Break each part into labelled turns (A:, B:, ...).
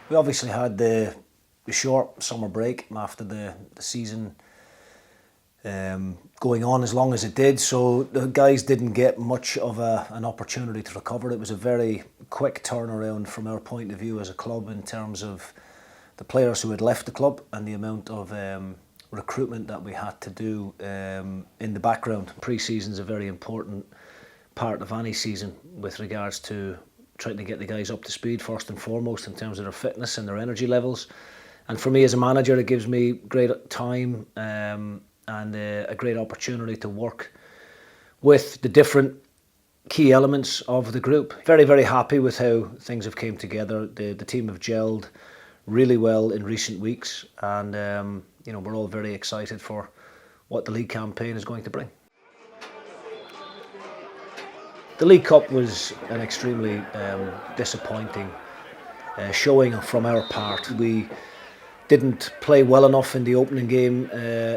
A: We obviously had the short summer break after the season going on as long as it did, so the guys didn't get much of an opportunity to recover. It was a very quick turnaround from our point of view as a club in terms of the players who had left the club and the amount of recruitment that we had to do in the background. Pre-season is a very important part of any season with regards to trying to get the guys up to speed first and foremost in terms of their fitness and their energy levels. And for me as a manager, it gives me great time and a great opportunity to work with the different key elements of the group. Very, very happy with how things have came together. The team have gelled really well in recent weeks, and we're all very excited for what the league campaign is going to bring. The League Cup was an extremely disappointing showing from our part. We didn't play well enough in the opening game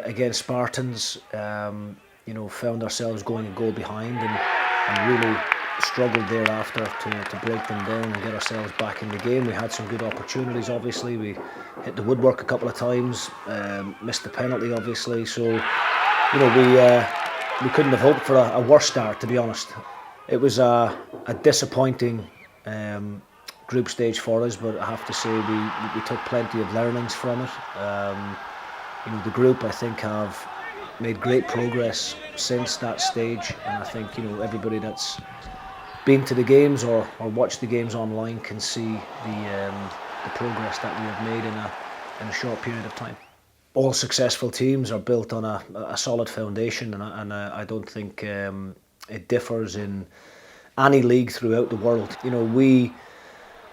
A: against Spartans. Found ourselves going a goal behind and really struggled thereafter to break them down and get ourselves back in the game. We had some good opportunities, obviously. We hit the woodwork a couple of times, missed the penalty, obviously. So, we couldn't have hoped for a worse start, to be honest. It was a disappointing group stage for us, but I have to say we took plenty of learnings from it. The group, I think, have made great progress since that stage, and I think everybody that's been to the games or watched the games online can see the progress that we have made in a short period of time. All successful teams are built on a solid foundation, and I don't think it differs in any league throughout the world. We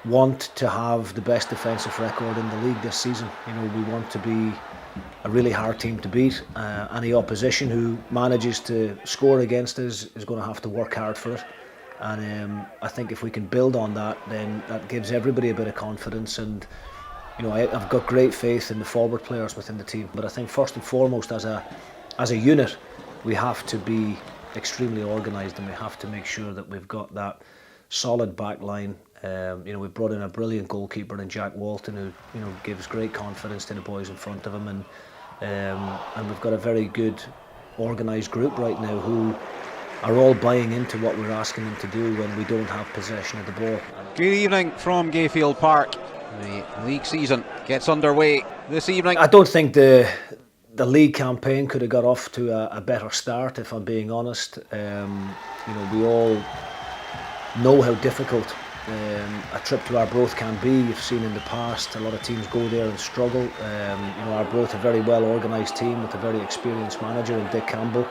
A: want to have the best defensive record in the league this season. We want to be a really hard team to beat. Any opposition who manages to score against us is going to have to work hard for it. And I think if we can build on that, then that gives everybody a bit of confidence. And I've got great faith in the forward players within the team. But I think first and foremost, as a unit, we have to be extremely organised, and we have to make sure that we've got that solid back line. We've brought in a brilliant goalkeeper in Jack Walton, who gives great confidence to the boys in front of him, and we've got a very good organised group right now who are all buying into what we're asking them to do when we don't have possession of the ball.
B: Good evening from Gayfield Park. The league season gets underway this evening.
A: I don't think the league campaign could have got off to a better start, if I'm being honest. We all know how difficult a trip to Arbroath can be. You've seen in the past a lot of teams go there and struggle. Arbroath, a very well organised team with a very experienced manager in Dick Campbell,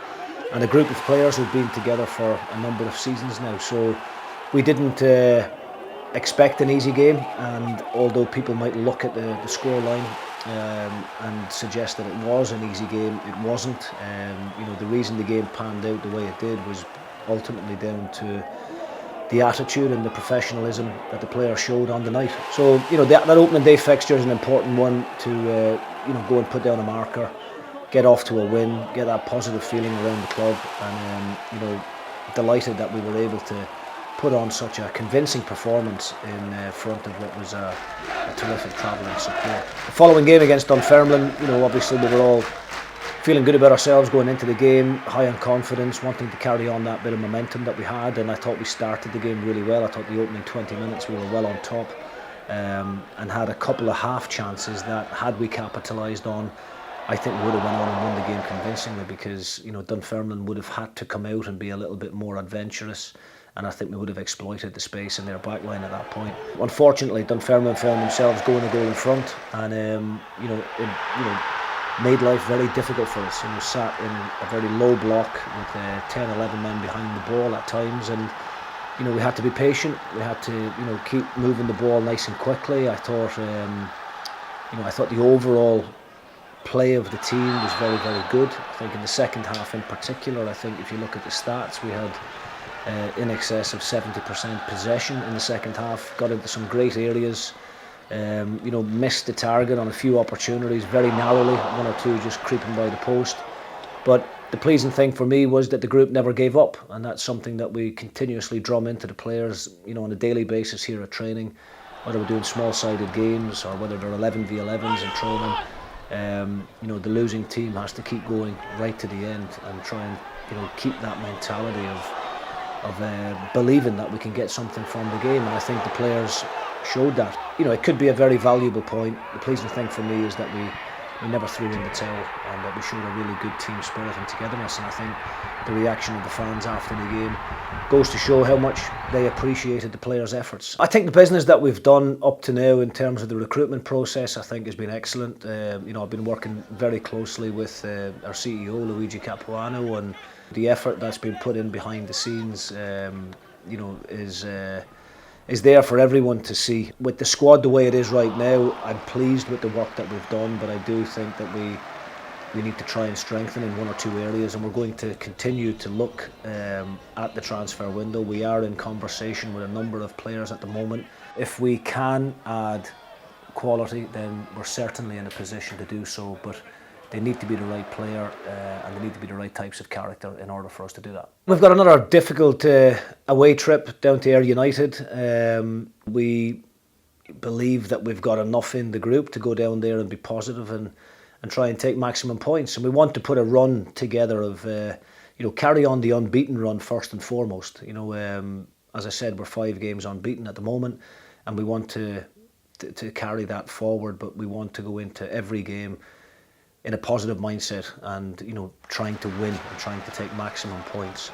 A: and a group of players who've been together for a number of seasons now. So we didn't expect an easy game, and although people might look at the scoreline and suggest that it was an easy game, it wasn't. The reason the game panned out the way it did was ultimately down to the attitude and the professionalism that the players showed on the night. So that opening day fixture is an important one to go and put down a marker, get off to a win, get that positive feeling around the club, and delighted that we were able to put on such a convincing performance in front of what was a terrific travelling support. The following game against Dunfermline, obviously we were all feeling good about ourselves going into the game, high on confidence, wanting to carry on that bit of momentum that we had, and I thought we started the game really well. I thought the opening 20 minutes we were well on top, and had a couple of half chances that, had we capitalised on, I think we would have went on and won the game convincingly, because Dunfermline would have had to come out and be a little bit more adventurous, and I think we would have exploited the space in their backline at that point. Unfortunately, Dunfermline found themselves going a goal in front, and made life very difficult for us. Sat in a very low block with 10, 11 men behind the ball at times, and we had to be patient. We had to keep moving the ball nice and quickly. I thought the overall play of the team was very, very good. I think in the second half in particular, I think if you look at the stats, we had in excess of 70% possession in the second half, got into some great areas, missed the target on a few opportunities very narrowly, one or two just creeping by the post. But the pleasing thing for me was that the group never gave up, and that's something that we continuously drum into the players on a daily basis here at training, whether we're doing small-sided games or whether they're 11v11s in training. You know, the losing team has to keep going right to the end and try and, you know, keep that mentality of believing that we can get something from the game, and I think the players showed that. You know, it could be a very valuable point. The pleasing thing for me is that we never threw in the towel and that we showed a really good team spirit and togetherness, and I think the reaction of the fans after the game goes to show how much they appreciated the players' efforts. I think the business that we've done up to now in terms of the recruitment process, I think, has been excellent. You know, I've been working very closely with our CEO, Luigi Capuano, and the effort that's been put in behind the scenes, you know, is there for everyone to see. With the squad the way it is right now, I'm pleased with the work that we've done, but I do think that we need to try and strengthen in one or two areas, and we're going to continue to look at the transfer window. We are in conversation with a number of players at the moment. If we can add quality, then we're certainly in a position to do so, but they need to be the right player and they need to be the right types of character in order for us to do that. We've got another difficult away trip down to Ayr United. We believe that we've got enough in the group to go down there and be positive and try and take maximum points. And we want to put a run together of, you know, carry on the unbeaten run first and foremost. You know, as I said, we're 5 games unbeaten at the moment, and we want to carry that forward, but we want to go into every game in a positive mindset and, you know, trying to win and trying to take maximum points.